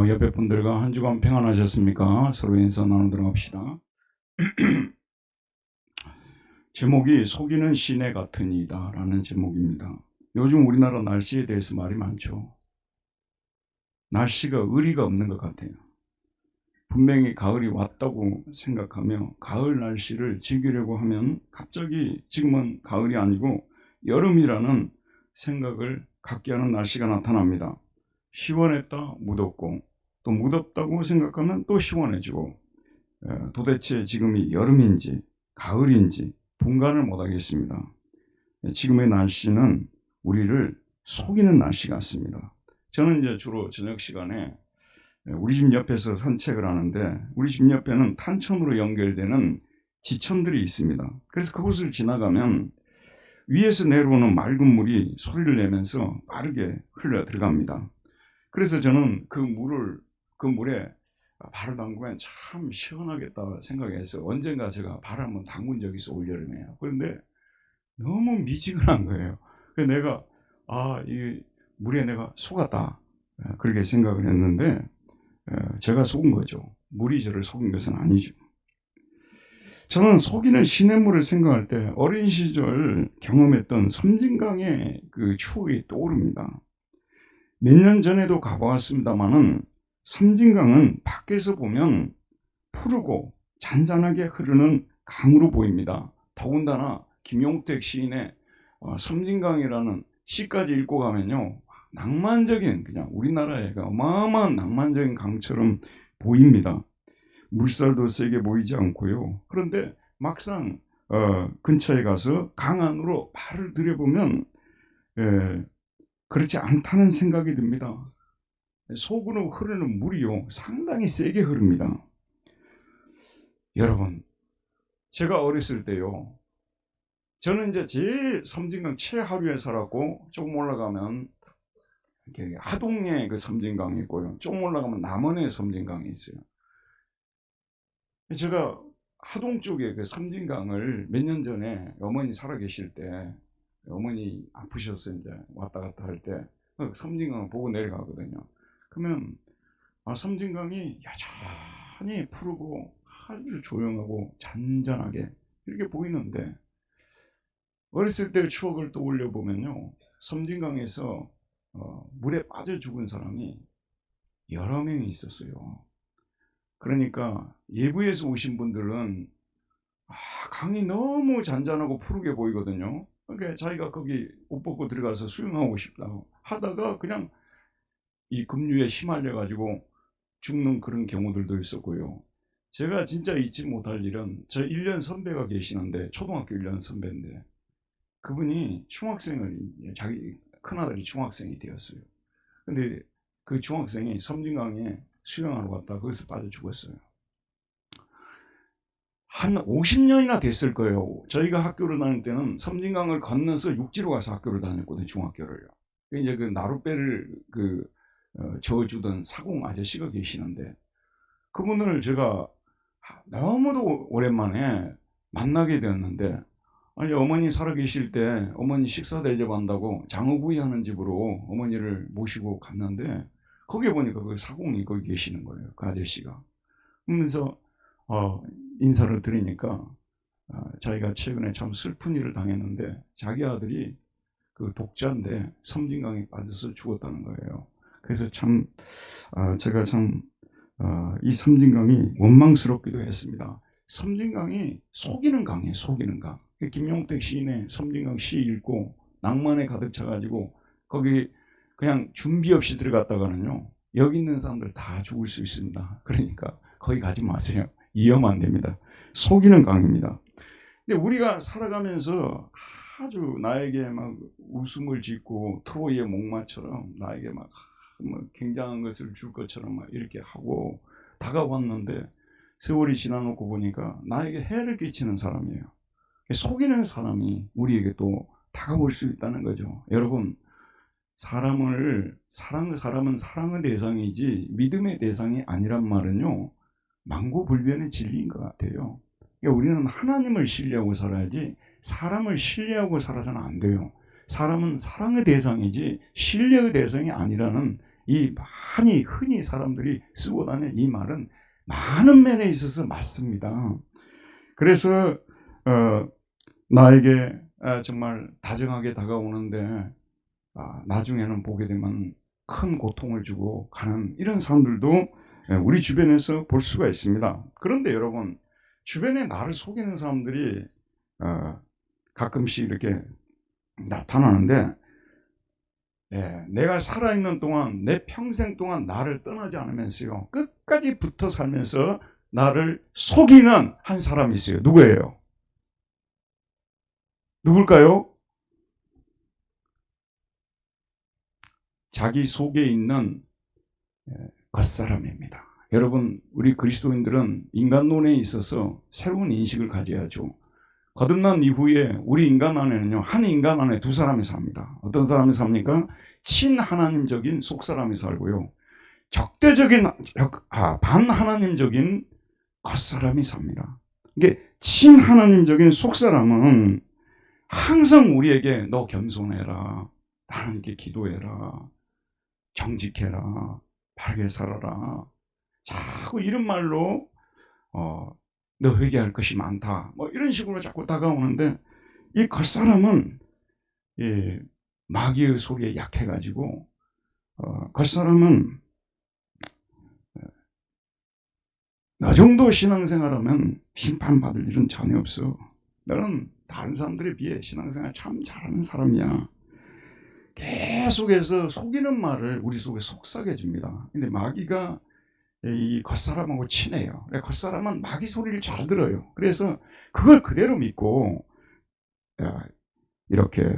옆에 분들과 한 주간 평안하셨습니까? 서로 인사 나누도록 합시다. 제목이 속이는 시내 같은 이다 라는 제목입니다. 요즘 우리나라 날씨에 대해서 말이 많죠. 날씨가 의리가 없는 것 같아요. 분명히 가을이 왔다고 생각하며 가을 날씨를 즐기려고 하면 갑자기 지금은 가을이 아니고 여름이라는 생각을 갖게 하는 날씨가 나타납니다. 시원했다 무덥고, 또 무덥다고 생각하면 또 시원해지고, 도대체 지금이 여름인지 가을인지 분간을 못하겠습니다. 지금의 날씨는 우리를 속이는 날씨 같습니다. 저는 이제 주로 저녁 시간에 우리 집 옆에서 산책을 하는데, 우리 집 옆에는 탄천으로 연결되는 지천들이 있습니다. 그래서 그곳을 지나가면 위에서 내려오는 맑은 물이 소리를 내면서 빠르게 흘러 들어갑니다. 그래서 저는 그 물에 발을 담그면 참 시원하겠다 생각해서 언젠가 제가 발을 한번 담근 적이 있어, 올여름에요. 그런데 너무 미지근한 거예요. 그래서 내가 이 물에 내가 속았다, 그렇게 생각을 했는데, 제가 속은 거죠. 물이 저를 속인 것은 아니죠. 저는 속이는 시냇물을 생각할 때 어린 시절 경험했던 섬진강의 그 추억이 떠오릅니다. 몇 년 전에도 가보았습니다마는 섬진강은 밖에서 보면 푸르고 잔잔하게 흐르는 강으로 보입니다. 더군다나 김용택 시인의 섬진강이라는 시까지 읽고 가면요, 낭만적인, 그냥 우리나라의 어마어마한 낭만적인 강처럼 보입니다. 물살도 세게 보이지 않고요. 그런데 막상 근처에 가서 강 안으로 발을 들여보면 그렇지 않다는 생각이 듭니다. 속으로 흐르는 물이요, 상당히 세게 흐릅니다. 여러분, 제가 어렸을 때요, 저는 이제 제일 섬진강 최하류에 살았고, 조금 올라가면 하동에 그 섬진강이 있고요, 조금 올라가면 남원에 섬진강이 있어요. 제가 하동 쪽에 그 섬진강을 몇 년 전에 어머니 살아계실 때, 어머니 아프셔서 이제 왔다 갔다 할 때 섬진강을 보고 내려가거든요. 그러면 섬진강이 여전히 푸르고 아주 조용하고 잔잔하게 이렇게 보이는데, 어렸을 때 추억을 떠올려 보면요, 섬진강에서 물에 빠져 죽은 사람이 여러 명이 있었어요. 그러니까 예부에서 오신 분들은 강이 너무 잔잔하고 푸르게 보이거든요. 그러니까 자기가 거기 옷 벗고 들어가서 수영하고 싶다고 하다가 그냥 이 급류에 휘말려 가지고 죽는 그런 경우들도 있었고요. 제가 진짜 잊지 못할 일은, 저 1년 선배가 계시는데, 초등학교 1년 선배인데, 그분이 중학생을, 자기 큰아들이 중학생이 되었어요. 근데 그 중학생이 섬진강에 수영하러 갔다 거기서 빠져 죽었어요. 한 50년이나 됐을 거예요. 저희가 학교를 다닐 때는 섬진강을 건너서 육지로 가서 학교를 다녔거든요, 중학교를요. 이제 그 나룻배를 저어주던 사공 아저씨가 계시는데, 그분을 제가 너무도 오랜만에 만나게 되었는데, 아니, 어머니 살아계실 때 어머니 식사 대접한다고 장어구이 하는 집으로 어머니를 모시고 갔는데, 거기에 보니까 그 사공이 거기 계시는 거예요, 그 아저씨가. 그러면서 인사를 드리니까 자기가 최근에 참 슬픈 일을 당했는데, 자기 아들이 그 독자인데 섬진강에 빠져서 죽었다는 거예요. 그래서 참 제가 참 이 섬진강이 원망스럽기도 했습니다. 섬진강이 속이는 강이에요, 속이는 강. 김용택 시인의 섬진강 시 읽고 낭만에 가득 차가지고 거기 그냥 준비 없이 들어갔다가는요, 여기 있는 사람들 다 죽을 수 있습니다. 그러니까 거기 가지 마세요. 위험면 안 됩니다. 속이는 강입니다. 근데 우리가 살아가면서 아주 나에게 막 웃음을 짓고 트로이의 목마처럼 나에게 막 굉장한 것을 줄 것처럼 막 이렇게 하고 다가왔는데, 세월이 지나놓고 보니까 나에게 해를 끼치는 사람이에요. 속이는 사람이 우리에게 또 다가올 수 있다는 거죠. 여러분, 사람은 사랑의 대상이지 믿음의 대상이 아니란 말은요, 망고불변의 진리인 것 같아요. 그러니까 우리는 하나님을 신뢰하고 살아야지 사람을 신뢰하고 살아서는 안 돼요. 사람은 사랑의 대상이지 신뢰의 대상이 아니라는 이 많이 흔히 사람들이 쓰고 다니는 이 말은 많은 면에 있어서 맞습니다. 그래서 나에게 정말 다정하게 다가오는데 나중에는 보게 되면 큰 고통을 주고 가는 이런 사람들도 우리 주변에서 볼 수가 있습니다. 그런데 여러분, 주변에 나를 속이는 사람들이 가끔씩 이렇게 나타나는데, 내가 살아있는 동안, 내 평생 동안 나를 떠나지 않으면서요, 끝까지 붙어 살면서 나를 속이는 한 사람이 있어요. 누구예요? 누굴까요? 자기 속에 있는 겉사람입니다. 여러분, 우리 그리스도인들은 인간론에 있어서 새로운 인식을 가져야죠. 거듭난 이후에 우리 인간 안에는요, 한 인간 안에 두 사람이 삽니다. 어떤 사람이 삽니까? 친하나님적인 속사람이 살고요, 적대적인 반하나님적인 겉사람이 삽니다. 이게 친하나님적인 속사람은 항상 우리에게 너 겸손해라, 하나님께 기도해라, 정직해라, 바르게 살아라, 자꾸 이런 말로 너 회개할 것이 많다, 뭐 이런 식으로 자꾸 다가오는데, 이 겉사람은 마귀의 속에 약해가지고 겉사람은 너 정도 신앙생활하면 심판받을 일은 전혀 없어. 너는 다른 사람들에 비해 신앙생활 참 잘하는 사람이야. 계속해서 속이는 말을 우리 속에 속삭여 줍니다. 근데 마귀가 이 겉사람하고 친해요. 겉사람은 마귀 소리를 잘 들어요. 그래서 그걸 그대로 믿고 이렇게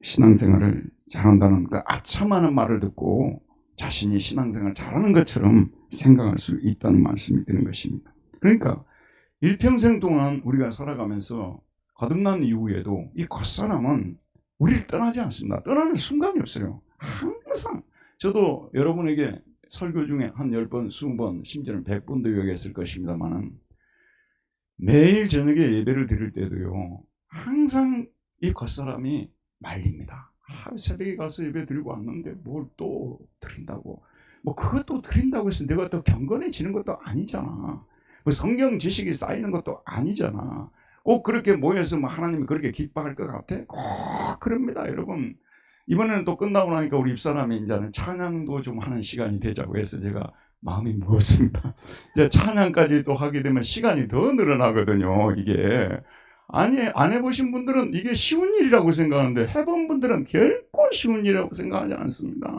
신앙생활을 잘한다는 그 아첨하는 말을 듣고 자신이 신앙생활을 잘하는 것처럼 생각할 수 있다는 말씀이 되는 것입니다. 그러니까 일평생 동안 우리가 살아가면서 거듭난 이후에도 이 겉사람은 우리를 떠나지 않습니다. 떠나는 순간이 없어요. 항상. 저도 여러분에게 설교 중에 한 10번, 20번, 심지어는 100번도 얘기했을 것입니다만, 매일 저녁에 예배를 드릴 때도요, 항상 이 겉사람이 말립니다. 새벽에 가서 예배 드리고 왔는데 뭘 또 드린다고, 뭐 그것도 드린다고 해서 내가 또 경건해지는 것도 아니잖아. 뭐 성경 지식이 쌓이는 것도 아니잖아. 꼭 그렇게 모여서 뭐 하나님이 그렇게 기뻐할 것 같아? 꼭 그럽니다, 여러분. 이번에는 또 끝나고 나니까 우리 입사람이 이제는 찬양도 좀 하는 시간이 되자고 해서 제가 마음이 무겁습니다. 이제 찬양까지 또 하게 되면 시간이 더 늘어나거든요, 이게. 아니, 안 해보신 분들은 이게 쉬운 일이라고 생각하는데, 해본 분들은 결코 쉬운 일이라고 생각하지 않습니다.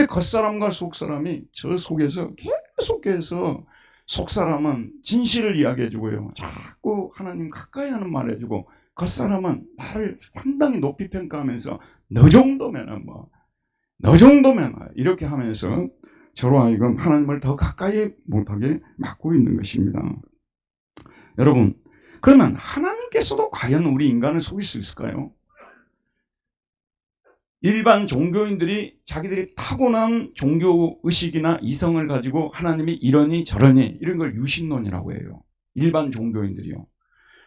겉사람과 속사람이 저 속에서 계속해서, 속사람은 진실을 이야기해주고요, 자꾸 하나님 가까이 하는 말 해주고, 겉사람은 나를 상당히 높이 평가하면서 너 정도면은 너 정도면 이렇게 하면서 저로 하여금 하나님을 더 가까이 못하게 막고 있는 것입니다. 여러분, 그러면 하나님께서도 과연 우리 인간을 속일 수 있을까요? 일반 종교인들이 자기들이 타고난 종교의식이나 이성을 가지고 하나님이 이러니 저러니 이런 걸 유신론이라고 해요. 일반 종교인들이요.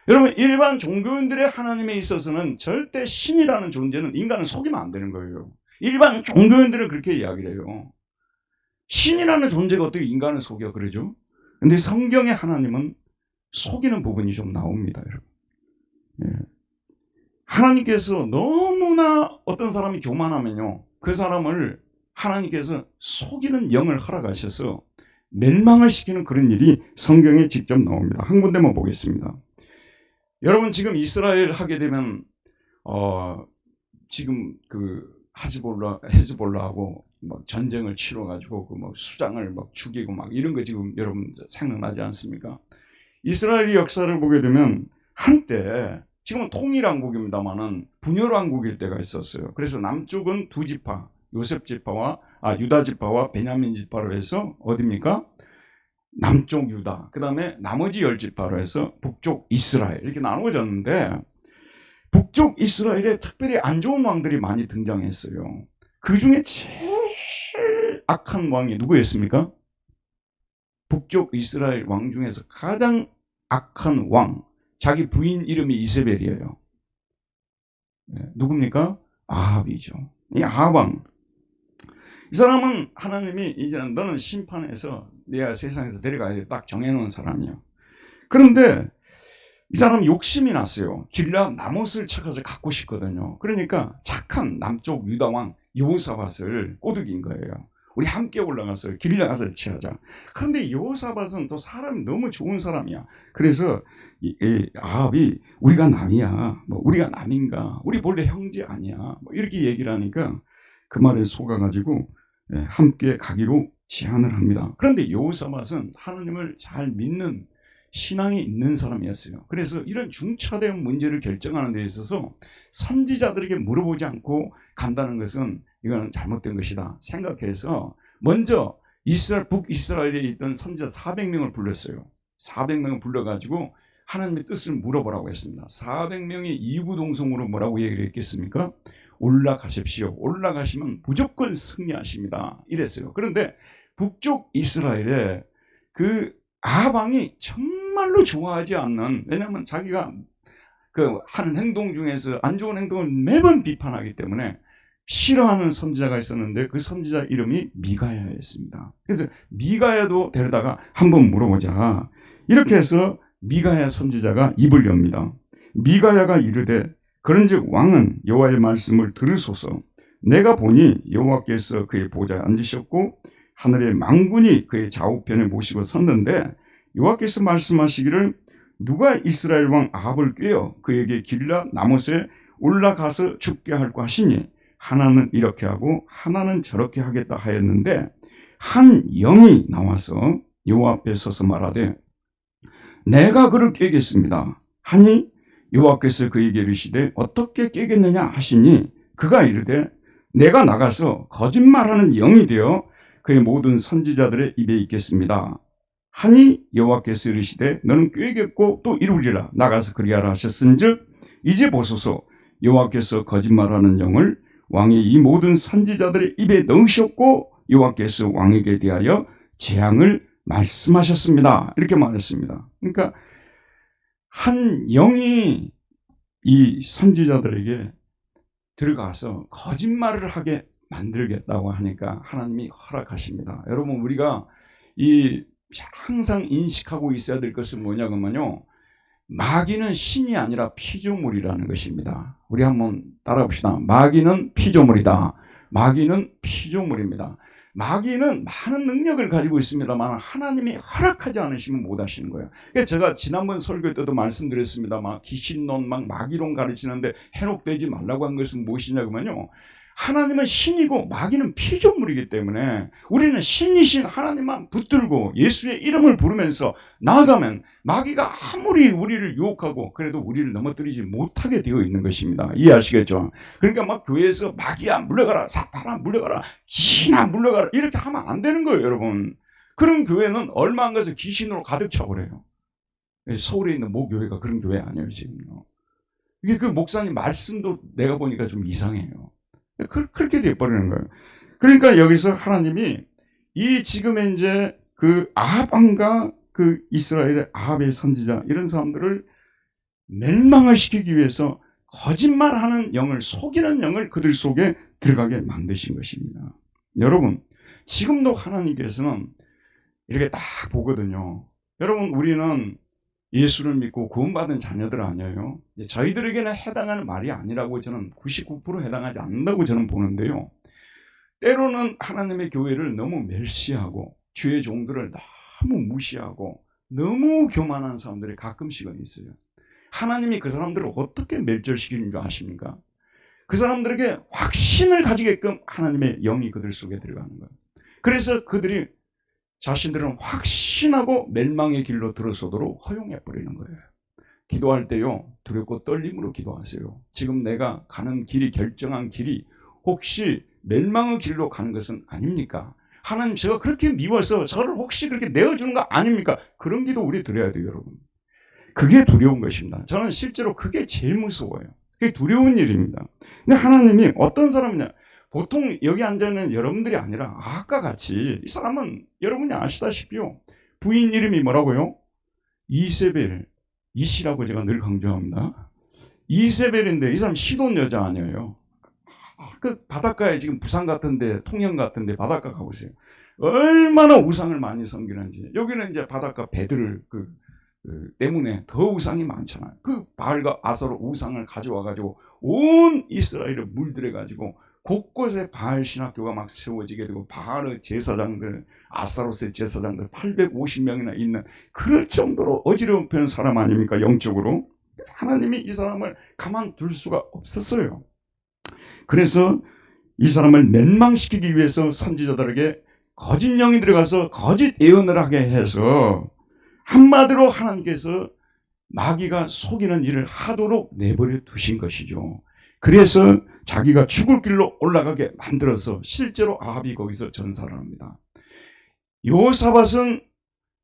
여러분, 일반 종교인들의 하나님에 있어서는 절대 신이라는 존재는 인간을 속이면 안 되는 거예요. 일반 종교인들은 그렇게 이야기를 해요. 신이라는 존재가 어떻게 인간을 속여, 그러죠? 근데 성경의 하나님은 속이는 부분이 좀 나옵니다, 여러분. 하나님께서 너무나 어떤 사람이 교만하면요, 그 사람을 하나님께서 속이는 영을 허락하셔서 멸망을 시키는 그런 일이 성경에 직접 나옵니다. 한 군데만 보겠습니다. 여러분, 지금 이스라엘 하게 되면 지금 그 헤즈볼라하고 막 전쟁을 치러가지고 그 뭐 수장을 막 죽이고 막 이런 거 지금 여러분 생각나지 않습니까? 이스라엘의 역사를 보게 되면 한때, 지금은 통일왕국입니다만은 분열왕국일 때가 있었어요. 그래서 남쪽은 두 지파, 요셉 지파와 유다 지파와 베냐민 지파로 해서 어디입니까? 남쪽 유다, 그 다음에 나머지 10지파로 해서 북쪽 이스라엘, 이렇게 나누어졌는데, 북쪽 이스라엘에 특별히 안 좋은 왕들이 많이 등장했어요. 그 중에 제일 악한 왕이 누구였습니까? 북쪽 이스라엘 왕 중에서 가장 악한 왕, 자기 부인 이름이 이세벨이에요. 누굽니까? 아합이죠. 이 아합, 이 사람은 하나님이 이제 너는 심판해서 내가 세상에서 데려가야 돼 딱 정해놓은 사람이에요. 그런데 이 사람은 욕심이 났어요. 길앗 나못을 찾아서 갖고 싶거든요. 그러니까 착한 남쪽 유다왕 여호사밧을 꼬드긴 거예요. 우리 함께 올라가서 길앗을 취하자. 그런데 여호사밧은 또 사람이 너무 좋은 사람이야. 그래서 이 아합이 우리가 남이야, 뭐 우리가 남인가, 우리 본래 형제 아니야, 뭐 이렇게 얘기를 하니까 그 말에 속아가지고 함께 가기로 제안을 합니다. 그런데 여호사밧은 하나님을 잘 믿는 신앙이 있는 사람이었어요. 그래서 이런 중차대한 문제를 결정하는 데 있어서 선지자들에게 물어보지 않고 간다는 것은 이거는 잘못된 것이다 생각해서 먼저 북이스라엘에 있던 선지자 400명을 불렀어요. 400명을 불러가지고 하나님의 뜻을 물어보라고 했습니다. 400명이 이구동성으로 뭐라고 얘기를 했겠습니까? 올라가십시오. 올라가시면 무조건 승리하십니다. 이랬어요. 그런데 북쪽 이스라엘에 그 아합왕이 정말로 좋아하지 않는, 왜냐하면 자기가 그 하는 행동 중에서 안 좋은 행동을 매번 비판하기 때문에 싫어하는 선지자가 있었는데 그 선지자 이름이 미가야였습니다. 그래서 미가야도 데려다가 한번 물어보자. 이렇게 해서 미가야 선지자가 입을 엽니다. 미가야가 이르되 그런즉 왕은 여호와의 말씀을 들으소서. 내가 보니 여호와께서 그의 보좌에 앉으셨고 하늘의 망군이 그의 좌우편에 모시고 섰는데 여호와께서 말씀하시기를 누가 이스라엘 왕 아합을 꾀어 그에게 길앗 나못에 올라가서 죽게 할까 하시니 하나는 이렇게 하고 하나는 저렇게 하겠다 하였는데 한 영이 나와서 여호와 앞에 서서 말하되 내가 그를 꾀겠습니다 하니 여호와께서 그에게 이르시되 어떻게 꾀겠느냐 하시니 그가 이르되 내가 나가서 거짓말하는 영이 되어 그의 모든 선지자들의 입에 있겠습니다 하니 여호와께서 이르시되 너는 꾀겠고 또 이루리라 나가서 그리하라 하셨은즉 이제 보소서 여호와께서 거짓말하는 영을 왕의 이 모든 선지자들의 입에 넣으셨고 여호와께서 왕에게 대하여 재앙을 말씀하셨습니다. 이렇게 말했습니다. 그러니까 한 영이 이 선지자들에게 들어가서 거짓말을 하게 만들겠다고 하니까 하나님이 허락하십니다. 여러분 우리가 항상 인식하고 있어야 될 것은 뭐냐면요. 마귀는 신이 아니라 피조물이라는 것입니다. 우리 한번 따라 봅시다. 마귀는 피조물이다. 마귀는 피조물입니다. 마귀는 많은 능력을 가지고 있습니다만 하나님이 허락하지 않으시면 못 하시는 거예요. 그러니까 제가 지난번 설교 때도 말씀드렸습니다. 막 귀신론, 막 마귀론 가르치는데 해롭되지 말라고 한 것은 무엇이냐면요. 하나님은 신이고 마귀는 피조물이기 때문에 우리는 신이신 하나님만 붙들고 예수의 이름을 부르면서 나아가면 마귀가 아무리 우리를 유혹하고 그래도 우리를 넘어뜨리지 못하게 되어 있는 것입니다. 이해하시겠죠? 그러니까 막 교회에서 마귀야 물러가라, 사탄아 물러가라, 귀신아 물러가라 이렇게 하면 안 되는 거예요, 여러분. 그런 교회는 얼마 안 가서 귀신으로 가득 차버려요. 서울에 있는 모 교회가 그런 교회 아니에요, 지금요. 이게 그 목사님 말씀도 내가 보니까 좀 이상해요. 그렇게 돼버리는 거예요. 그러니까 여기서 하나님이 이 지금의 이제 그 아합 왕과 그 이스라엘의 아합의 선지자 이런 사람들을 멸망을 시키기 위해서 거짓말하는 영을, 속이는 영을 그들 속에 들어가게 만드신 것입니다. 여러분 지금도 하나님께서는 이렇게 딱 보거든요. 여러분 우리는 예수를 믿고 구원받은 자녀들 아니에요. 저희들에게는 해당하는 말이 아니라고 저는 99% 해당하지 않는다고 저는 보는데요. 때로는 하나님의 교회를 너무 멸시하고 주의 종들을 너무 무시하고 너무 교만한 사람들이 가끔씩은 있어요. 하나님이 그 사람들을 어떻게 멸절시키는 줄 아십니까? 그 사람들에게 확신을 가지게끔 하나님의 영이 그들 속에 들어가는 거예요. 그래서 그들이 자신들은 확신하고 멸망의 길로 들어서도록 허용해버리는 거예요. 기도할 때요, 두렵고 떨림으로 기도하세요. 지금 내가 가는 길이, 결정한 길이 혹시 멸망의 길로 가는 것은 아닙니까? 하나님 제가 그렇게 미워서 저를 혹시 그렇게 내어주는 거 아닙니까? 그런 기도 우리 드려야 돼요, 여러분. 그게 두려운 것입니다. 저는 실제로 그게 제일 무서워요. 그게 두려운 일입니다. 근데 하나님이 어떤 사람이냐? 보통 여기 앉아있는 여러분들이 아니라 아까 같이 이 사람은 여러분이 아시다시피요. 부인 이름이 뭐라고요? 이세벨, 이시라고 제가 늘 강조합니다. 이세벨인데 이 사람 시돈 여자 아니에요. 그 바닷가에 지금 부산 같은데 통영 같은데 바닷가 가보세요. 얼마나 우상을 많이 섬기는지. 여기는 이제 바닷가 배들 때문에 더 우상이 많잖아요. 그 바알과 아서로 우상을 가져와가지고 온 이스라엘을 물들여가지고 곳곳에 바알 신학교가 막 세워지게 되고 바알의 제사장들, 아스타로스의 제사장들 850명이나 있는 그럴 정도로 어지러운 사람 아닙니까? 영적으로. 하나님이 이 사람을 가만둘 수가 없었어요. 그래서 이 사람을 멸망시키기 위해서 선지자들에게 거짓 영이 들어가서 거짓 예언을 하게 해서 한마디로 하나님께서 마귀가 속이는 일을 하도록 내버려 두신 것이죠. 그래서 자기가 죽을 길로 올라가게 만들어서 실제로 아합이 거기서 전사를 합니다. 여호사밧은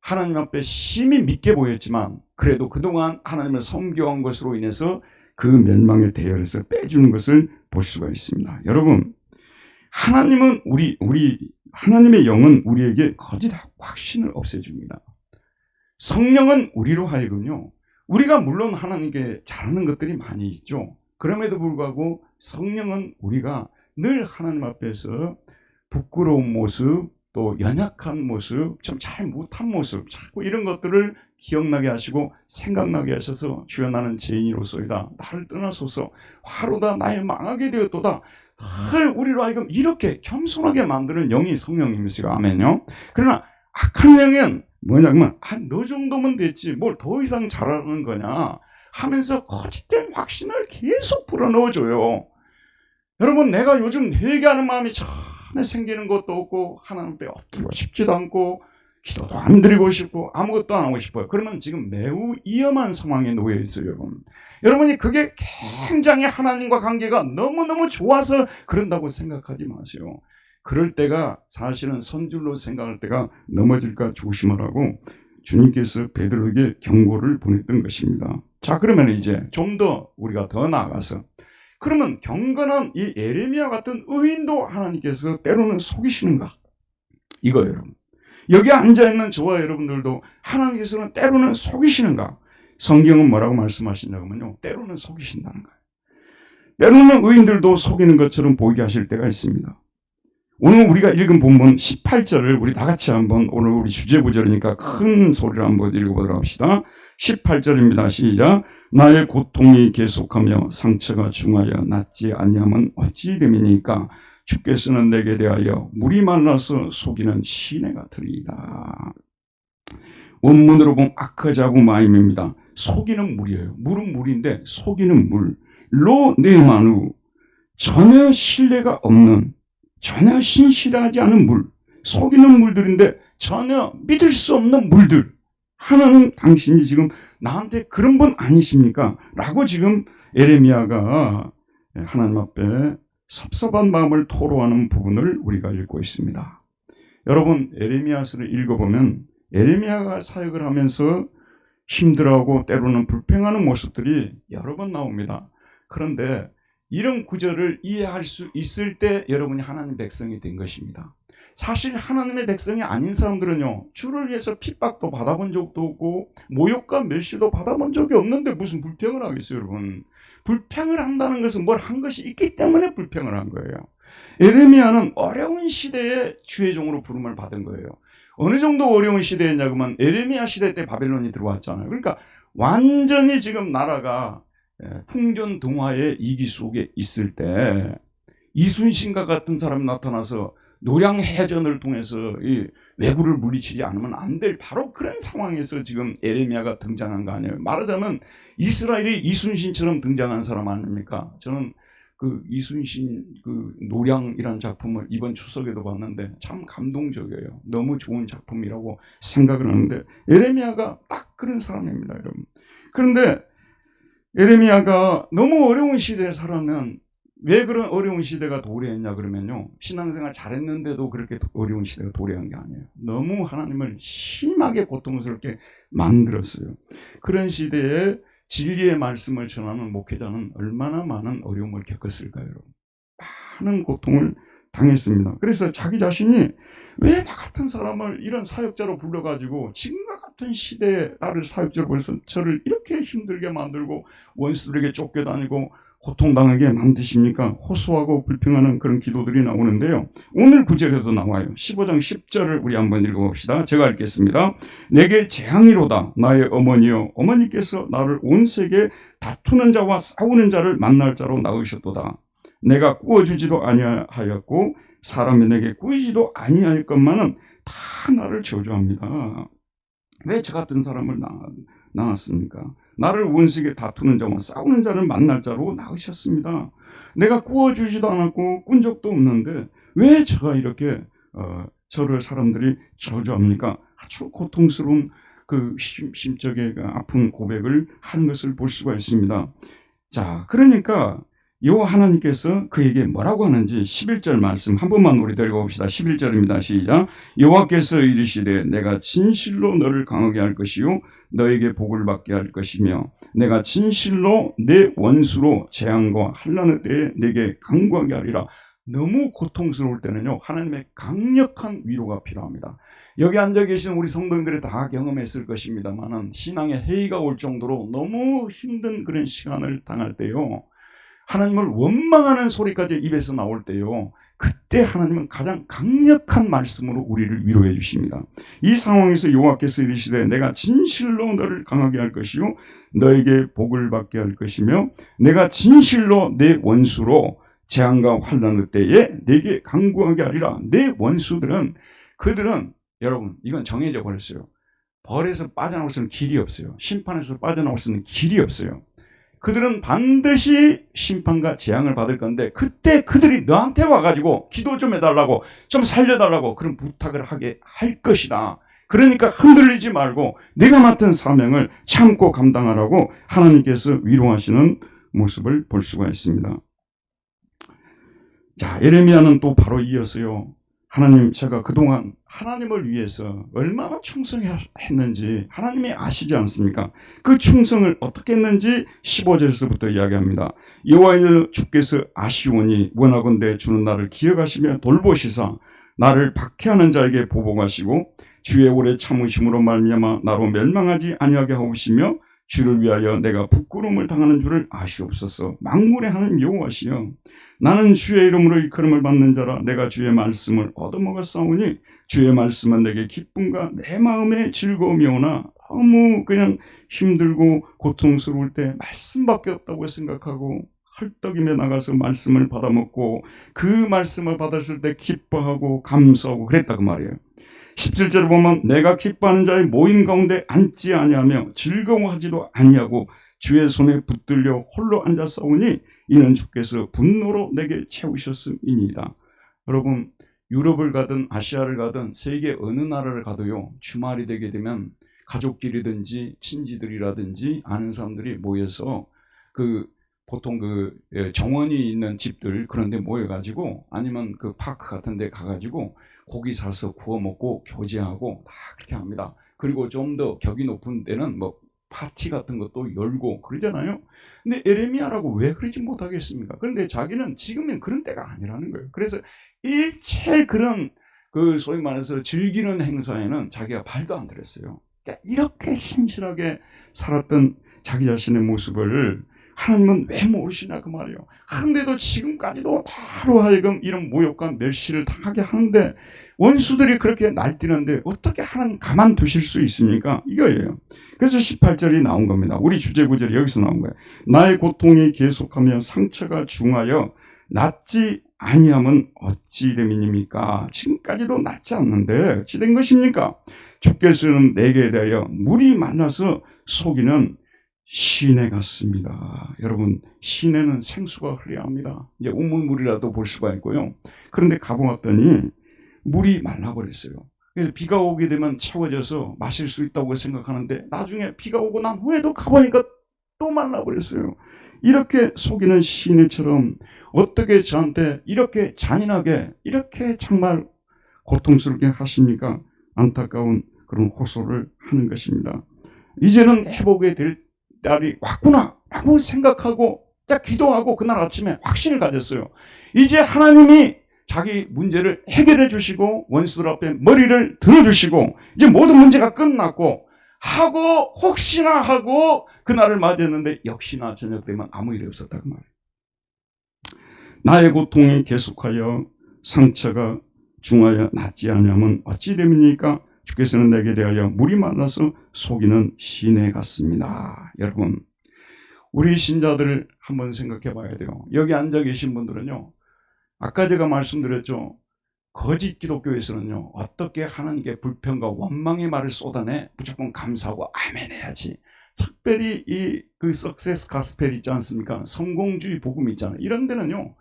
하나님 앞에 심히 믿게 보였지만 그래도 그동안 하나님을 섬겨온 것으로 인해서 그 멸망의 대열에서 빼주는 것을 볼 수가 있습니다. 여러분, 하나님은 하나님의 영은 우리에게 거짓 확신을 없애줍니다. 성령은 우리로 하여금요, 우리가 물론 하나님께 잘하는 것들이 많이 있죠. 그럼에도 불구하고 성령은 우리가 늘 하나님 앞에서 부끄러운 모습, 또 연약한 모습, 좀 잘 못한 모습, 자꾸 이런 것들을 기억나게 하시고 생각나게 하셔서 주여 나는 죄인으로소이다. 나를 떠나소서. 화로다 나의 망하게 되었도다. 늘 우리로 하여금 이렇게 겸손하게 만드는 영이 성령님이시고 아멘요. 그러나 악한 영은 뭐냐면 너 정도면 됐지 뭘 더 이상 잘하는 거냐 하면서 거짓된 확신을 계속 불어넣어줘요. 여러분, 내가 요즘 회개하는 마음이 전혀 생기는 것도 없고 하나님 앞에 엎드리고 싶지도 않고 기도도 안 드리고 싶고 아무것도 안 하고 싶어요. 그러면 지금 매우 위험한 상황에 놓여 있어요. 여러분. 여러분이 그게 굉장히 하나님과 관계가 너무너무 좋아서 그런다고 생각하지 마세요. 그럴 때가 사실은 선줄로 생각할 때가 넘어질까 조심하라고 주님께서 베드로에게 경고를 보냈던 것입니다. 자, 그러면 이제 좀 더 우리가 더 나아가서 그러면 경건한 이 예레미야 같은 의인도 하나님께서 때로는 속이시는가? 이거예요, 여러분. 여기 앉아있는 저와 여러분들도 하나님께서는 때로는 속이시는가? 성경은 뭐라고 말씀하시냐면요, 때로는 속이신다는 거예요. 때로는 의인들도 속이는 것처럼 보이게 하실 때가 있습니다. 오늘 우리가 읽은 본문 18절을 우리 다 같이 한번, 오늘 우리 주제 구절이니까 큰 소리로 한번 읽어보도록 합시다. 18절입니다. 시작. 나의 고통이 계속하며 상처가 중하여 낫지 아니하면 어찌 됨이니까 주께서는 내게 대하여 물이 말라서 속이는 시내 같으리이다. 원문으로 보면 아크자고 마임입니다. 속이는 물이에요. 물은 물인데 속이는 물. 로 네마누, 전혀 신뢰가 없는, 전혀 신실하지 않은 물, 속이는 물들인데 전혀 믿을 수 없는 물들. 하나님, 당신이 지금 나한테 그런 분 아니십니까? 라고 지금 예레미야가 하나님 앞에 섭섭한 마음을 토로하는 부분을 우리가 읽고 있습니다. 여러분, 예레미야서를 읽어보면 예레미야가 사역을 하면서 힘들어하고 때로는 불평하는 모습들이 여러 번 나옵니다. 그런데 이런 구절을 이해할 수 있을 때 여러분이 하나님 백성이 된 것입니다. 사실 하나님의 백성이 아닌 사람들은요, 주를 위해서 핍박도 받아본 적도 없고 모욕과 멸시도 받아본 적이 없는데 무슨 불평을 하겠어요, 여러분. 불평을 한다는 것은 뭘 한 것이 있기 때문에 불평을 한 거예요. 예레미야는 어려운 시대에 주의 종으로 부름을 받은 거예요. 어느 정도 어려운 시대였냐 그러면 예레미야 시대 때 바벨론이 들어왔잖아요. 그러니까 완전히 지금 나라가 풍전등화의 이기 속에 있을 때 이순신과 같은 사람이 나타나서 노량해전을 통해서 이 왜구를 물리치지 않으면 안 될 바로 그런 상황에서 지금 예레미야가 등장한 거 아니에요. 말하자면 이스라엘이 이순신처럼 등장한 사람 아닙니까? 저는 그 이순신 그 노량이라는 작품을 이번 추석에도 봤는데 참 감동적이에요. 너무 좋은 작품이라고 생각을 하는데 예레미야가 딱 그런 사람입니다, 여러분. 그런데 예레미야가 너무 어려운 시대에 살았면 왜 그런 어려운 시대가 도래했냐 그러면요, 신앙생활 잘했는데도 그렇게 어려운 시대가 도래한 게 아니에요. 너무 하나님을 심하게 고통스럽게 만들었어요. 그런 시대에 진리의 말씀을 전하는 목회자는 얼마나 많은 어려움을 겪었을까요, 여러분? 많은 고통을 당했습니다. 그래서 자기 자신이 왜 나 같은 사람을 이런 사역자로 불러가지고 지금과 같은 시대에 나를 사역자로 보내서 저를 이렇게 힘들게 만들고 원수들에게 쫓겨다니고 고통당하게 만드십니까? 호소하고 불평하는 그런 기도들이 나오는데요. 오늘 구절에도 나와요. 15장 10절을 우리 한번 읽어봅시다. 제가 읽겠습니다. 내게 재앙이로다 나의 어머니여, 어머니께서 나를 온 세계 다투는 자와 싸우는 자를 만날 자로 낳으셨도다. 내가 꾸어주지도 아니하였고 사람이 내게 꾸이지도 아니하였건만은 다 나를 저주합니다. 왜 저 같은 사람을 낳았습니까? 나를 온 세계 다투는 자와 싸우는 자를 만날 자로 낳으셨습니다. 내가 꾸어주지도 않았고 꾼 적도 없는데 왜 제가 이렇게 저를 사람들이 저주합니까? 아주 고통스러운 그 심적의 아픈 고백을 하는 것을 볼 수가 있습니다. 자, 그러니까 요 하나님께서 그에게 뭐라고 하는지 11절 말씀 한 번만 우리 읽어봅시다. 11절입니다. 시작. 여호와께서 이르시되 내가 진실로 너를 강하게 할 것이요 너에게 복을 받게 할 것이며 내가 진실로 내 원수로 재앙과 환난의 때에 내게 강구하게 하리라. 너무 고통스러울 때는요, 하나님의 강력한 위로가 필요합니다. 여기 앉아 계신 우리 성도님들이 다 경험했을 것입니다만은 신앙의 해이가 올 정도로 너무 힘든 그런 시간을 당할 때요, 하나님을 원망하는 소리까지 입에서 나올 때요, 그때 하나님은 가장 강력한 말씀으로 우리를 위로해 주십니다. 이 상황에서 여호와께서 이르시되 내가 진실로 너를 강하게 할 것이요 너에게 복을 받게 할 것이며 내가 진실로 내 원수로 재앙과 환난의 때에 내게 강구하게 하리라. 내 원수들은, 그들은 여러분 이건 정해져 버렸어요. 벌에서 빠져나올 수 있는 길이 없어요. 심판에서 빠져나올 수 있는 길이 없어요. 그들은 반드시 심판과 재앙을 받을 건데 그때 그들이 너한테 와가지고 기도 좀 해달라고, 좀 살려달라고 그런 부탁을 하게 할 것이다. 그러니까 흔들리지 말고 내가 맡은 사명을 참고 감당하라고 하나님께서 위로하시는 모습을 볼 수가 있습니다. 자, 예레미야는 또 바로 이어서요, 하나님, 제가 그동안 하나님을 위해서 얼마나 충성했는지 하나님이 아시지 않습니까? 그 충성을 어떻게 했는지 15절에서부터 이야기합니다. 여호와여 주께서 아시오니 원하건대 주는 나를 기억하시며 돌보시사 나를 박해하는 자에게 보복하시고 주의 오래 참으심으로 말미암아 나로 멸망하지 아니하게 하옵시며 주를 위하여 내가 부끄러움을 당하는 줄을 아시옵소서. 만군의 하나님 여호와시여, 나는 주의 이름으로 일컬음을 받는 자라. 내가 주의 말씀을 얻어먹었사오니 주의 말씀은 내게 기쁨과 내 마음의 즐거움이오나 너무 그냥 힘들고 고통스러울 때 말씀밖에 없다고 생각하고 헐떡이며 나가서 말씀을 받아먹고 그 말씀을 받았을 때 기뻐하고 감사하고 그랬다 그 말이에요. 17절을 보면 내가 기뻐하는 자의 모임 가운데 앉지 아니하며 즐거워하지도 아니하고 주의 손에 붙들려 홀로 앉았사오니 이는 주께서 분노로 내게 채우셨음이니이다. 여러분, 유럽을 가든 아시아를 가든 세계 어느 나라를 가도요, 주말이 되게 되면 가족끼리든지 친지들이라든지 아는 사람들이 모여서 보통 정원이 있는 집들 그런 데 모여가지고 아니면 그 파크 같은 데 가가지고 고기 사서 구워 먹고 교제하고 다 그렇게 합니다. 그리고 좀 더 격이 높은 데는 뭐 파티 같은 것도 열고 그러잖아요. 근데 에레미야라고 왜 그러지 못하겠습니까? 그런데 자기는 지금은 그런 때가 아니라는 거예요. 그래서 일체 그런 소위 말해서 즐기는 행사에는 자기가 발도 안 들였어요. 그러니까 이렇게 신실하게 살았던 자기 자신의 모습을 하나님은 왜 모르시냐 그 말이에요. 그런데도 지금까지도 바로 하여금 이런 모욕과 멸시를 당하게 하는데 원수들이 그렇게 날뛰는데 어떻게 하나님 가만두실 수 있습니까? 이거예요. 그래서 18절이 나온 겁니다. 우리 주제 구절이 여기서 나온 거예요. 나의 고통이 계속하며 상처가 중하여 낫지 아니함은 어찌 됨이니까. 지금까지도 낫지 않는데 어찌 된 것입니까? 주께서는 내게 대하여 물이 많아서 속이는 시내 같습니다. 여러분, 시내는 생수가 흐려합니다. 이제 우물물이라도 볼 수가 있고요. 그런데 가보았더니 물이 말라버렸어요. 그래서 비가 오게 되면 채워져서 마실 수 있다고 생각하는데 나중에 비가 오고 난 후에도 가보니까 또 말라버렸어요. 이렇게 속이는 시내처럼 어떻게 저한테 이렇게 잔인하게 이렇게 정말 고통스럽게 하십니까? 안타까운 그런 호소를 하는 것입니다. 이제는 회복이 될 날이 왔구나 라고 생각하고 딱 기도하고 그날 아침에 확신을 가졌어요. 이제 하나님이 자기 문제를 해결해 주시고 원수들 앞에 머리를 들어주시고 이제 모든 문제가 끝났고 하고 혹시나 하고 그날을 맞이했는데 역시나 저녁 되면 아무 일이 없었다고 말해요. 나의 고통이 계속하여 상처가 중하여 낫지 않으면 어찌 됩니까? 주께서는 내게 대하여 물이 말라서 속이는 시내 같습니다. 여러분, 우리 신자들을 한번 생각해 봐야 돼요. 여기 앉아 계신 분들은요, 아까 제가 말씀드렸죠. 거짓 기독교에서는요, 어떻게 하나님께 불평과 원망의 말을 쏟아내 무조건 감사하고 아멘 해야지. 특별히 그 석세스 가스펠 있지 않습니까? 성공주의 복음 있잖아요. 이런 데는요,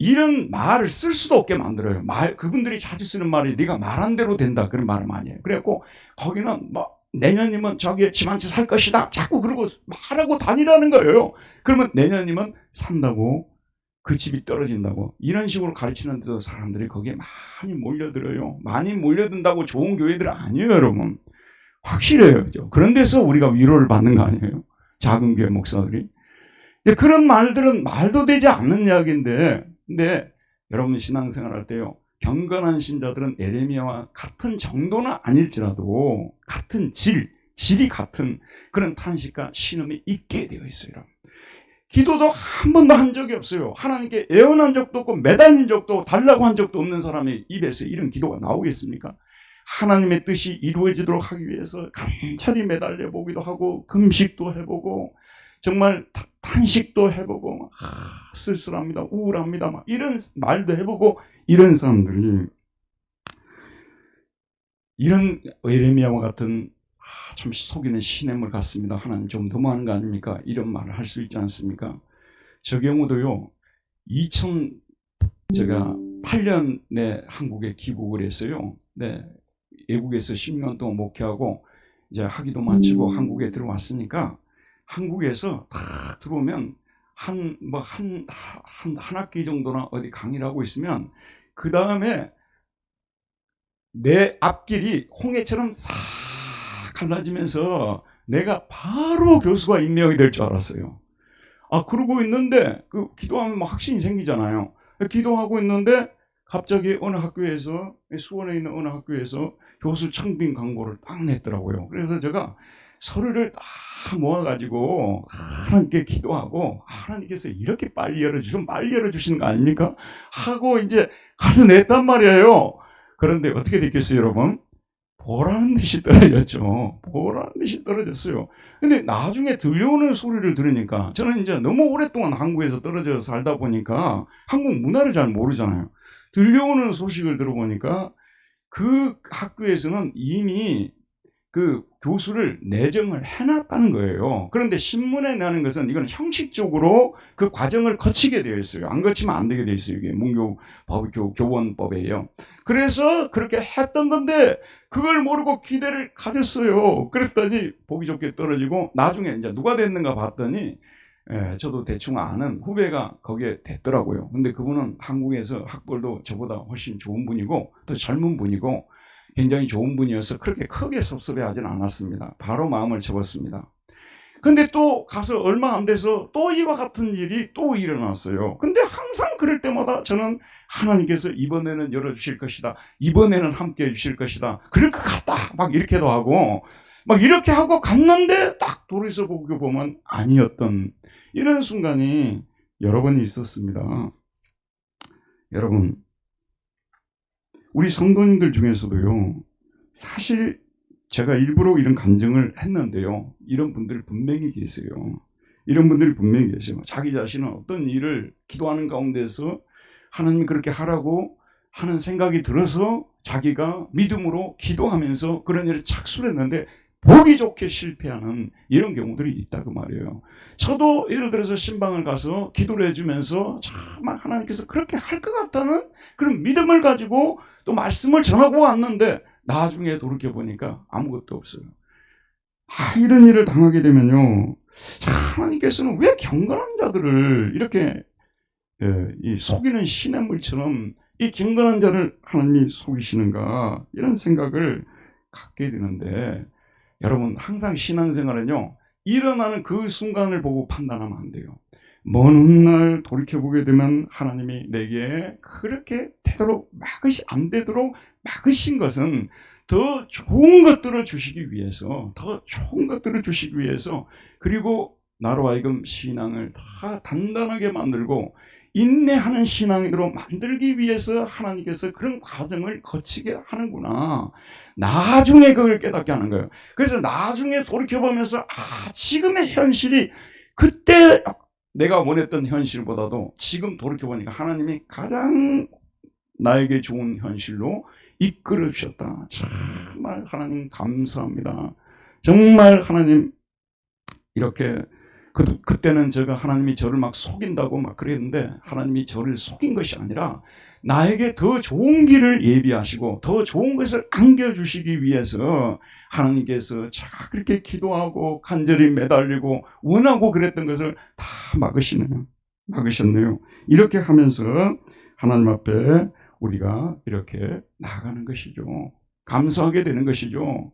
이런 말을 쓸 수도 없게 만들어요. 그분들이 자주 쓰는 말이 네가 말한 대로 된다, 그런 말을 많이 해요. 그래갖고 거기는 뭐 내년이면 저기 집 한 채 살 것이다, 자꾸 그러고 말하고 다니라는 거예요. 그러면 내년이면 산다고, 그 집이 떨어진다고, 이런 식으로 가르치는데도 사람들이 거기에 많이 몰려들어요. 많이 몰려든다고 좋은 교회들 아니에요, 여러분. 확실해요. 그런 데서 우리가 위로를 받는 거 아니에요, 작은 교회 목사들이. 그런 말들은 말도 되지 않는 이야기인데, 근데 여러분 신앙생활 할 때요, 경건한 신자들은 에레미야와 같은 정도는 아닐지라도 같은 질이 같은 그런 탄식과 신음이 있게 되어 있어요. 여러분. 기도도 한 번도 한 적이 없어요. 하나님께 애원한 적도 없고 매달린 적도, 달라고 한 적도 없는 사람의 입에서 이런 기도가 나오겠습니까? 하나님의 뜻이 이루어지도록 하기 위해서 간절히 매달려 보기도 하고 금식도 해보고 정말 탄식도 해보고 쓸쓸합니다, 우울합니다, 막 이런 말도 해보고, 이런 사람들이 이런 에레미야와 같은 참 속이는 시냇물 같습니다, 하나님 좀 너무하는 거 아닙니까? 이런 말을 할 수 있지 않습니까? 저 경우도요, 2008년에 한국에 귀국을 했어요. 네, 외국에서 10년 동안 목회하고 이제 학위도 마치고 한국에 들어왔으니까, 한국에서 딱 들어오면 한 학기 정도나 어디 강의를 하고 있으면 그 다음에 내 앞길이 홍해처럼 싹 갈라지면서 내가 바로 교수가 임명이 될 줄 알았어요. 그러고 있는데 그 기도하면 막 확신이 생기잖아요. 기도하고 있는데 갑자기 어느 학교에서, 수원에 있는 어느 학교에서 교수 청빙 광고를 딱 냈더라고요. 그래서 제가 서류를 딱 모아가지고 하나님께 기도하고, 하나님께서 이렇게 빨리 열어주시는 거 아닙니까? 하고 이제 가서 냈단 말이에요. 그런데 어떻게 됐겠어요, 여러분? 보라는 듯이 떨어졌죠. 보라는 듯이 떨어졌어요. 근데 나중에 들려오는 소리를 들으니까, 저는 이제 너무 오랫동안 한국에서 떨어져 살다 보니까 한국 문화를 잘 모르잖아요. 들려오는 소식을 들어보니까 그 학교에서는 이미 그 교수를 내정을 해놨다는 거예요. 그런데 신문에 나는 것은 이건 형식적으로 그 과정을 거치게 되어 있어요. 안 거치면 안 되게 되어 있어요. 이게 교원법이에요. 그래서 그렇게 했던 건데 그걸 모르고 기대를 가졌어요. 그랬더니 보기 좋게 떨어지고, 나중에 이제 누가 됐는가 봤더니 저도 대충 아는 후배가 거기에 됐더라고요. 근데 그분은 한국에서 학벌도 저보다 훨씬 좋은 분이고 더 젊은 분이고 굉장히 좋은 분이어서 그렇게 크게 섭섭해하진 않았습니다. 바로 마음을 접었습니다. 근데 또 가서 얼마 안 돼서 또 이와 같은 일이 또 일어났어요. 근데 항상 그럴 때마다 저는 하나님께서 이번에는 열어주실 것이다, 이번에는 함께 해주실 것이다, 그럴 것 같다, 막 이렇게도 하고 막 이렇게 하고 갔는데 딱 돌이서 보면 아니었던 이런 순간이 여러 번 있었습니다. 여러분, 우리 성도님들 중에서도요, 사실 제가 일부러 이런 간증을 했는데요, 이런 분들이 분명히 계세요. 이런 분들이 분명히 계세요. 자기 자신은 어떤 일을 기도하는 가운데서 하나님이 그렇게 하라고 하는 생각이 들어서 자기가 믿음으로 기도하면서 그런 일을 착수를 했는데 보기 좋게 실패하는 이런 경우들이 있다고 말이에요. 저도 예를 들어서 신방을 가서 기도를 해주면서 정말 하나님께서 그렇게 할 것 같다는 그런 믿음을 가지고 또 말씀을 전하고 왔는데 나중에 돌이켜보니까 아무것도 없어요. 이런 일을 당하게 되면요, 하나님께서는 왜 경건한 자들을 이렇게 이 속이는 시냇물처럼 이 경건한 자를 하나님이 속이시는가, 이런 생각을 갖게 되는데, 여러분 항상 신앙생활은요, 일어나는 그 순간을 보고 판단하면 안 돼요. 먼 훗날 돌이켜보게 되면 하나님이 내게 그렇게 되도록 안 되도록 막으신 것은 더 좋은 것들을 주시기 위해서, 그리고 나로 하여금 신앙을 다 단단하게 만들고 인내하는 신앙으로 만들기 위해서 하나님께서 그런 과정을 거치게 하는구나. 나중에 그걸 깨닫게 하는 거예요. 그래서 나중에 돌이켜보면서 지금의 현실이 그때 내가 원했던 현실보다도 지금 돌이켜보니까 하나님이 가장 나에게 좋은 현실로 이끌어 주셨다. 정말 하나님 감사합니다. 정말 하나님 이렇게 그때는 제가 하나님이 저를 막 속인다고 막 그랬는데 하나님이 저를 속인 것이 아니라 나에게 더 좋은 길을 예비하시고 더 좋은 것을 안겨주시기 위해서 하나님께서 그렇게 기도하고 간절히 매달리고 원하고 그랬던 것을 다 막으셨네요. 이렇게 하면서 하나님 앞에 우리가 이렇게 나아가는 것이죠. 감사하게 되는 것이죠.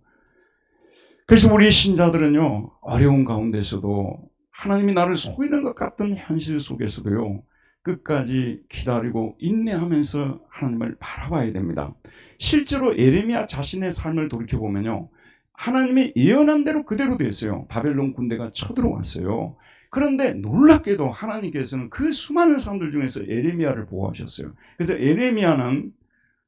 그래서 우리 신자들은요, 어려운 가운데서도 하나님이 나를 속이는 것 같은 현실 속에서도요, 끝까지 기다리고 인내하면서 하나님을 바라봐야 됩니다. 실제로 예레미야 자신의 삶을 돌이켜보면요, 하나님이 예언한 대로 그대로 됐어요. 바벨론 군대가 쳐들어왔어요. 그런데 놀랍게도 하나님께서는 그 수많은 사람들 중에서 예레미야를 보호하셨어요. 그래서 예레미야는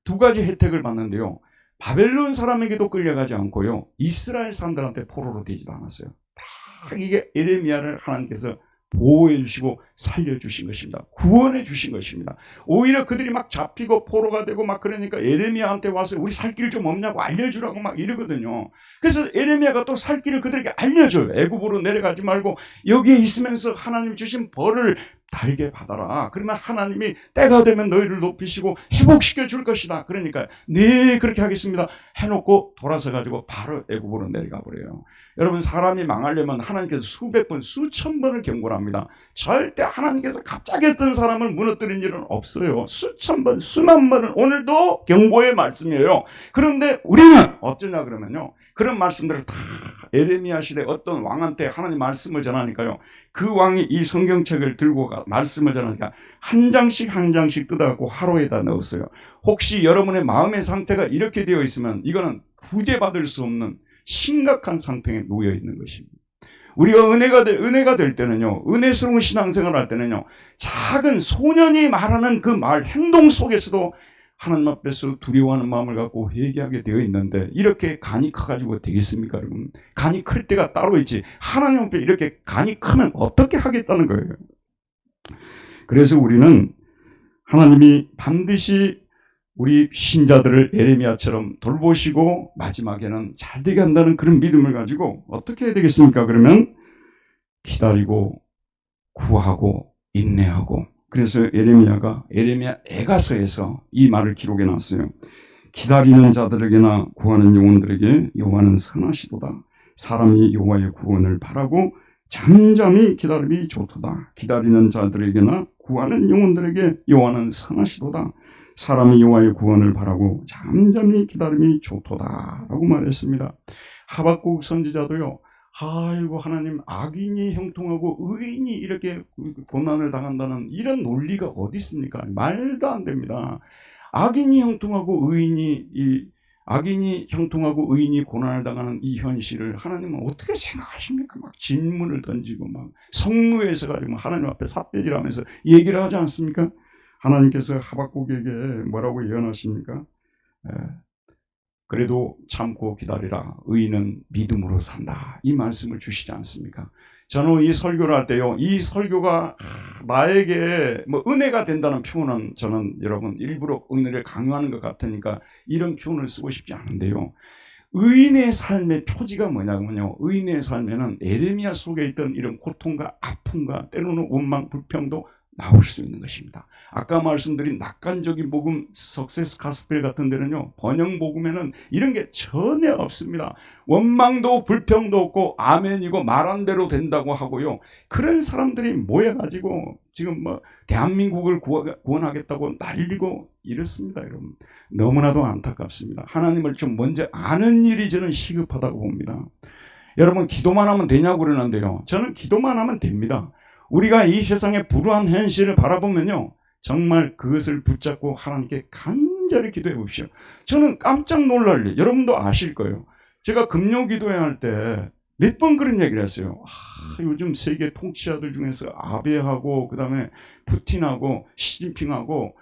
두 가지 혜택을 받는데요. 바벨론 사람에게도 끌려가지 않고요. 이스라엘 사람들한테 포로로 되지도 않았어요. 다 이게 예레미야를 하나님께서 보호해 주시고 살려 주신 것입니다. 구원해 주신 것입니다. 오히려 그들이 막 잡히고 포로가 되고 막 그러니까 예레미야한테 와서 우리 살 길 좀 없냐고 알려주라고 막 이러거든요. 그래서 예레미야가 또 살 길을 그들에게 알려줘요. 애굽으로 내려가지 말고 여기에 있으면서 하나님 주신 벌을 달게 받아라. 그러면 하나님이 때가 되면 너희를 높이시고 회복시켜 줄 것이다. 그러니까 네 그렇게 하겠습니다 해놓고 돌아서 가지고 바로 애굽으로 내려가 버려요. 여러분, 사람이 망하려면 하나님께서 수백 번 수천 번을 경고를 합니다. 절대 하나님께서 갑자기 어떤 사람을 무너뜨린 일은 없어요. 수천 번 수만 번을 오늘도 경고의 말씀이에요. 그런데 우리는 어쩌냐 그러면요, 그런 말씀들을 다 예레미야 시대 어떤 왕한테 하나님 말씀을 전하니까요, 그 왕이 이 성경책을 들고 말씀을 전하니까 한 장씩 뜯어갖고 화로에다 넣었어요. 혹시 여러분의 마음의 상태가 이렇게 되어 있으면 이거는 구제받을 수 없는 심각한 상태에 놓여 있는 것입니다. 우리가 은혜가 될 때는요, 은혜스러운 신앙생활을 할 때는요, 작은 소년이 말하는 그 행동 속에서도 하나님 앞에서 두려워하는 마음을 갖고 회개하게 되어 있는데, 이렇게 간이 커가지고 되겠습니까, 여러분? 간이 클 때가 따로 있지. 하나님 앞에 이렇게 간이 크면 어떻게 하겠다는 거예요. 그래서 우리는 하나님이 반드시 우리 신자들을 예레미야처럼 돌보시고 마지막에는 잘 되게 한다는 그런 믿음을 가지고 어떻게 해야 되겠습니까? 그러면 기다리고 구하고 인내하고. 그래서 예레미야 애가서에서 이 말을 기록해 놨어요. 기다리는 자들에게나 구하는 영혼들에게 여호와는 선하시도다. 사람이 여호와의 구원을 바라고 잠잠히 기다림이 좋도다. 기다리는 자들에게나 구하는 영혼들에게 여호와는 선하시도다. 사람이 여호와의 구원을 바라고 잠잠히 기다림이 좋도다 라고 말했습니다. 하박국 선지자도요, 아이고 하나님, 악인이 형통하고 의인이 이렇게 고난을 당한다는 이런 논리가 어디 있습니까? 말도 안 됩니다. 악인이 형통하고 의인이 고난을 당하는 이 현실을 하나님은 어떻게 생각하십니까? 막 질문을 던지고 막 성루에서 가지고 하나님 앞에 삿대질하면서 얘기를 하지 않습니까? 하나님께서 하박국에게 뭐라고 예언하십니까? 그래도 참고 기다리라. 의인은 믿음으로 산다. 이 말씀을 주시지 않습니까? 저는 이 설교를 할 때요, 이 설교가 나에게 은혜가 된다는 표현은 저는 여러분 일부러 은혜를 강요하는 것 같으니까 이런 표현을 쓰고 싶지 않은데요. 의인의 삶의 표지가 뭐냐면요, 의인의 삶에는 예레미야 속에 있던 이런 고통과 아픔과 때로는 원망, 불평도 나올 수 있는 것입니다. 아까 말씀드린 낙관적인 복음, 석세스 가스펠 같은 데는요, 번영 복음에는 이런 게 전혀 없습니다. 원망도 불평도 없고 아멘이고 말한 대로 된다고 하고요. 그런 사람들이 모여가지고 지금 대한민국을 구원하겠다고 난리고 이렇습니다, 여러분. 너무나도 안타깝습니다. 하나님을 좀 먼저 아는 일이 저는 시급하다고 봅니다. 여러분, 기도만 하면 되냐고 그러는데요, 저는 기도만 하면 됩니다. 우리가 이 세상의 불우한 현실을 바라보면요, 정말 그것을 붙잡고 하나님께 간절히 기도해 봅시오. 저는 깜짝 놀랄 일, 여러분도 아실 거예요. 제가 금요 기도회 할 때 몇 번 그런 얘기를 했어요. 요즘 세계 통치자들 중에서 아베하고 그다음에 푸틴하고 시진핑하고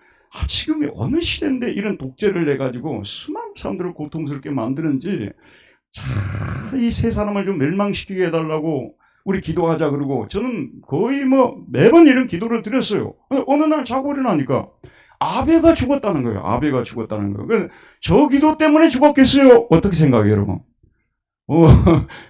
지금 어느 시대인데 이런 독재를 내가지고 수많은 사람들을 고통스럽게 만드는지, 이 세 사람을 좀 멸망시키게 해달라고 우리 기도하자 그러고, 저는 거의 매번 이런 기도를 드렸어요. 어느 날 자고 일어나니까 아베가 죽었다는 거예요. 아베가 죽었다는 거예요. 저 기도 때문에 죽었겠어요? 어떻게 생각해요, 여러분?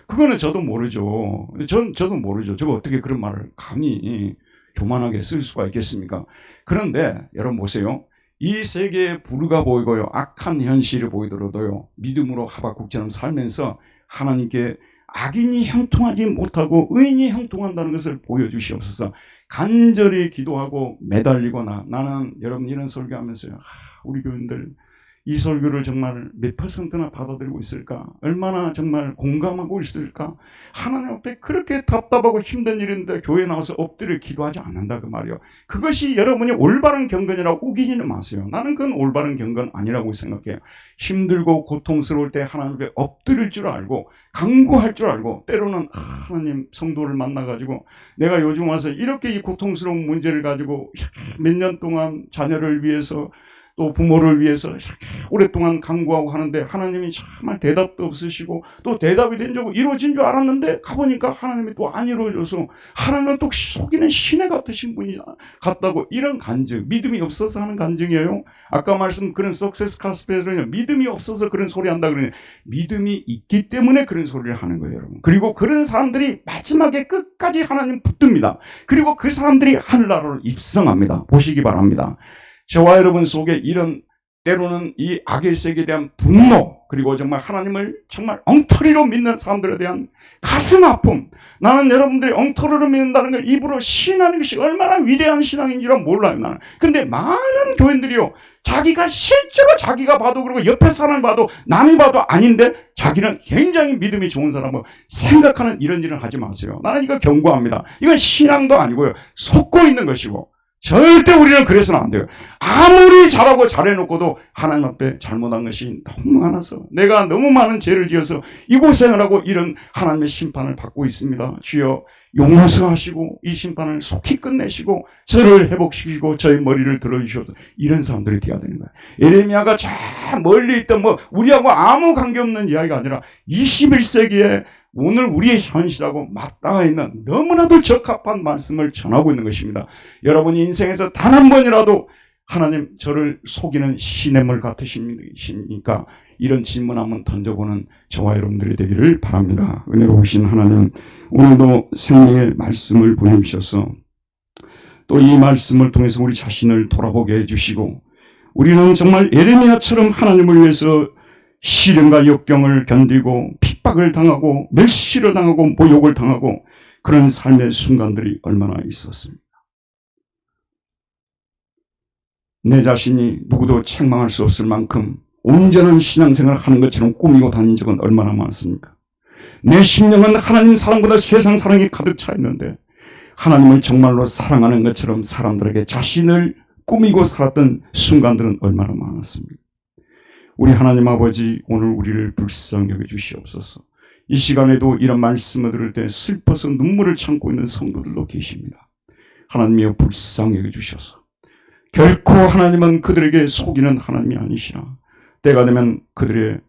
그거는 저도 모르죠. 저도 모르죠. 저거 어떻게 그런 말을 감히 교만하게 쓸 수가 있겠습니까? 그런데 여러분 보세요. 이 세계에 불의가 보이고요, 악한 현실이 보이더라도요, 믿음으로 하박국처럼 살면서 하나님께 악인이 형통하지 못하고 의인이 형통한다는 것을 보여주시옵소서. 간절히 기도하고 매달리고 나는 여러분 이런 설교하면서요, 우리 교인들 이 설교를 정말 몇 퍼센트나 받아들이고 있을까? 얼마나 정말 공감하고 있을까? 하나님 앞에 그렇게 답답하고 힘든 일인데 교회 나와서 엎드려 기도하지 않는다 그 말이요. 그것이 여러분이 올바른 경건이라고 우기지는 마세요. 나는 그건 올바른 경건 아니라고 생각해요. 힘들고 고통스러울 때 하나님 앞에 엎드릴 줄 알고 간구할 줄 알고, 때로는 하나님 성도를 만나가지고 내가 요즘 와서 이렇게 이 고통스러운 문제를 가지고 몇 년 동안 자녀를 위해서 또 부모를 위해서 이렇게 오랫동안 간구하고 하는데 하나님이 정말 대답도 없으시고, 또 대답이 된 줄 이루어진 줄 알았는데 가보니까 하나님이 또 안 이루어져서, 하나님은 또 속이는 신의 같으신 분이 같다고, 이런 간증, 믿음이 없어서 하는 간증이에요. 아까 말씀 그런 석세스 카스페는 믿음이 없어서 그런 소리 한다 그러냐, 믿음이 있기 때문에 그런 소리를 하는 거예요, 여러분. 그리고 그런 사람들이 마지막에 끝까지 하나님 붙듭니다. 그리고 그 사람들이 하늘나라로 입성합니다. 보시기 바랍니다. 저와 여러분 속에 이런, 때로는 이 악의 세계에 대한 분노, 그리고 정말 하나님을 정말 엉터리로 믿는 사람들에 대한 가슴 아픔, 나는 여러분들이 엉터리로 믿는다는 걸 입으로 시인하는 것이 얼마나 위대한 신앙인지를 몰라요, 나는. 근데 많은 교인들이요, 자기가 실제로 자기가 봐도 그러고 옆에 사람 봐도 남이 봐도 아닌데 자기는 굉장히 믿음이 좋은 사람으로 생각하는 이런 일을 하지 마세요. 나는 이거 경고합니다. 이건 신앙도 아니고요, 속고 있는 것이고, 절대 우리는 그래서는 안 돼요. 아무리 잘하고 잘해놓고도 하나님 앞에 잘못한 것이 너무 많아서, 내가 너무 많은 죄를 지어서 이 고생을 하고 이런 하나님의 심판을 받고 있습니다. 주여 용서하시고 이 심판을 속히 끝내시고 저를 회복시키고 저의 머리를 들어주셔서, 이런 사람들이 되어야 되는 거예요. 에레미야가 저 멀리 있던 우리하고 아무 관계없는 이야기가 아니라 21세기에 오늘 우리의 현실하고 맞닿아 있는 너무나도 적합한 말씀을 전하고 있는 것입니다. 여러분 인생에서 단 한 번이라도 하나님 저를 속이는 시냇물 같으십니까? 이런 질문 한번 던져보는 저와 여러분들이 되기를 바랍니다. 은혜로우신 하나님, 오늘도 생명의 말씀을 보내주셔서 또 이 말씀을 통해서 우리 자신을 돌아보게 해주시고, 우리는 정말 에레미야처럼 하나님을 위해서 시련과 역경을 견디고 핍박을 당하고 멸시를 당하고 모욕을 당하고 그런 삶의 순간들이 얼마나 있었습니까? 내 자신이 누구도 책망할 수 없을 만큼 온전한 신앙생활을 하는 것처럼 꾸미고 다닌 적은 얼마나 많습니까? 내 심령은 하나님 사랑보다 세상 사랑이 가득 차 있는데 하나님을 정말로 사랑하는 것처럼 사람들에게 자신을 꾸미고 살았던 순간들은 얼마나 많았습니까? 우리 하나님 아버지, 오늘 우리를 불쌍히 여겨 주시옵소서. 이 시간에도 이런 말씀을 들을 때 슬퍼서 눈물을 참고 있는 성도들도 계십니다. 하나님이여 불쌍히 여겨 주셔서, 결코 하나님은 그들에게 속이는 하나님이 아니시라. 때가 되면 그들의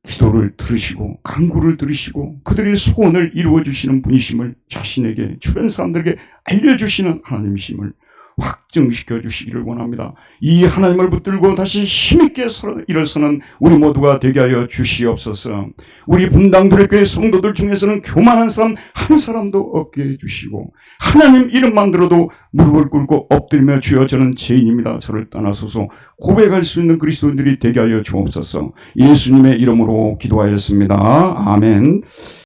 기도를 들으시고 간구를 들으시고 그들의 소원을 이루어 주시는 분이심을 자신에게, 주변 사람들에게 알려주시는 하나님이심을 확증시켜 주시기를 원합니다. 이 하나님을 붙들고 다시 힘있게 일어서는 우리 모두가 되게 하여 주시옵소서. 우리 분당교회 성도들 중에서는 교만한 사람 한 사람도 없게 해주시고, 하나님 이름만 들어도 무릎을 꿇고 엎드리며 주여 저는 죄인입니다, 저를 떠나소서 고백할 수 있는 그리스도인들이 되게 하여 주옵소서. 예수님의 이름으로 기도하였습니다. 아멘.